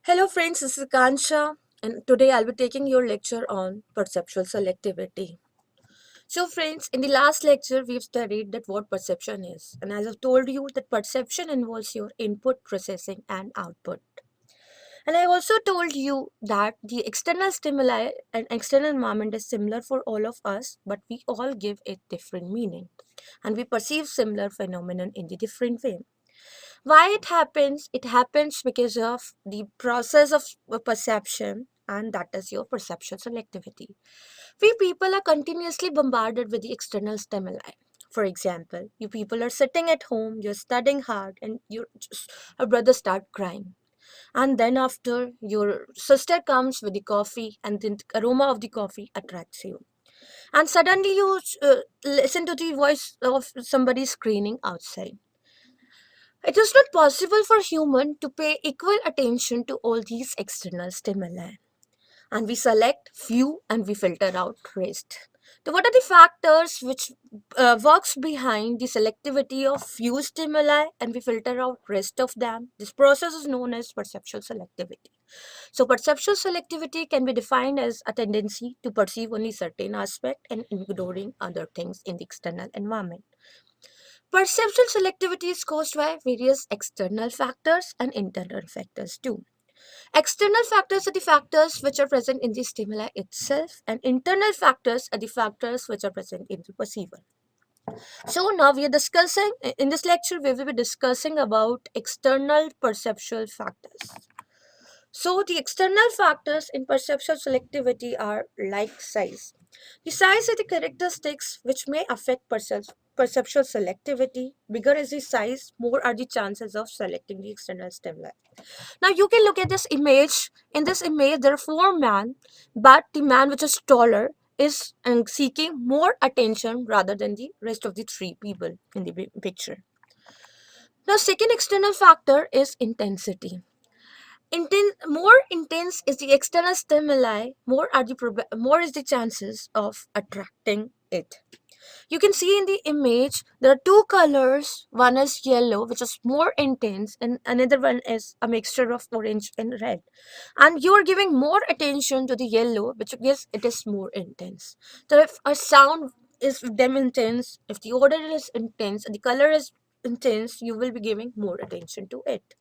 Hello friends, this is Kansha and today I'll be taking your lecture on perceptual selectivity. So friends, in the last lecture we've studied that what perception is, and as I've told you that perception involves your input, processing and output. And I also told you that the external stimuli and external environment is similar for all of us, but we all give it different meaning and we perceive similar phenomenon in the different way. Why it happens? It happens because of the process of perception, and that is your perceptual selectivity. We people are continuously bombarded with the external stimuli. For example, you people are sitting at home, you're studying hard, and your brother start crying. And then after your sister comes with the coffee, and the aroma of the coffee attracts you. And suddenly you listen to the voice of somebody screaming outside. It is not possible for human to pay equal attention to all these external stimuli, and we select few and we filter out rest. So what are the factors which works behind the selectivity of few stimuli and we filter out rest of them? This process is known as perceptual selectivity. So perceptual selectivity can be defined as a tendency to perceive only certain aspect and ignoring other things in the external environment. Perceptual selectivity is caused by various external factors and internal factors too. External factors are the factors which are present in the stimuli itself, and internal factors are the factors which are present in the perceiver. So now we are discussing in this lecture we will be discussing about external perceptual factors. So the external factors in perceptual selectivity are like size. The size are the characteristics which may affect perceptual selectivity. Bigger is the size, more are the chances of selecting the external stimuli. Now you can look at this image. In this image, there are four men, but the man which is taller is seeking more attention rather than the rest of the three people in the picture. Now, second external factor is intensity. More intense is the external stimuli, more is the chances of attracting it. You can see in the image there are two colors. One is yellow, which is more intense, and another one is a mixture of orange and red. And you are giving more attention to the yellow, which because it is more intense. So if a sound is damn intense, if the odor is intense, and the color is intense, you will be giving more attention to it.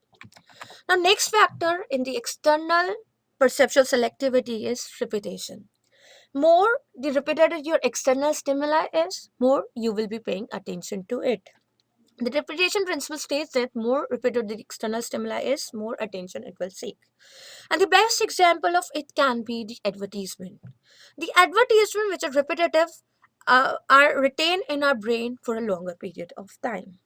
Now, next factor in the external perceptual selectivity is repetition. More the repeated your external stimuli is, more you will be paying attention to it. The repetition principle states that more repeated the external stimuli is, more attention it will seek. And the best example of it can be the advertisement. The advertisement which are repetitive are retained in our brain for a longer period of time.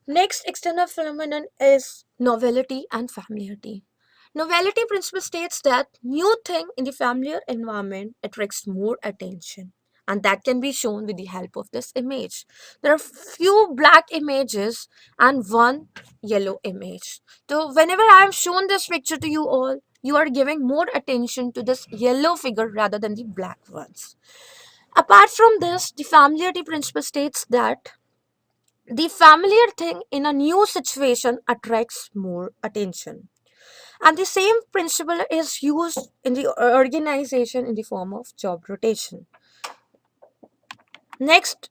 Next external phenomenon is novelty and familiarity. Novelty principle states that new thing in the familiar environment attracts more attention, and that can be shown with the help of this image. There are few black images and one yellow image. So whenever I have shown this picture to you all, you are giving more attention to this yellow figure rather than the black ones. Apart from this, the familiarity principle states that the familiar thing in a new situation attracts more attention. And the same principle is used in the organization in the form of job rotation. Next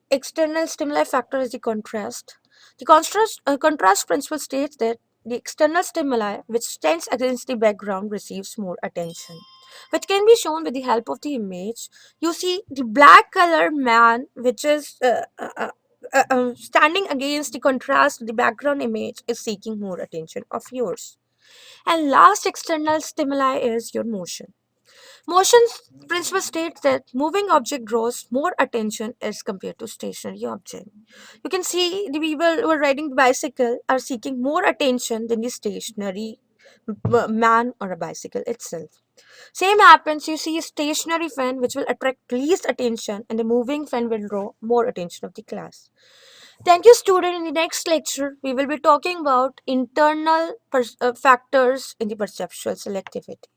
external stimuli factor is the contrast. The contrast principle states that the external stimuli which stands against the background receives more attention, which can be shown with the help of the image. You see the black colored man which is standing against the contrast, the background image is seeking more attention of yours. And last external stimuli is your motion. Motion principle states that moving object draws more attention as compared to stationary object. You can see the people who are riding the bicycle are seeking more attention than the stationary man or a bicycle itself. Same happens, you see a stationary fan which will attract least attention and a moving fan will draw more attention of the class. Thank you, student. In the next lecture, we will be talking about internal factors in the perceptual selectivity.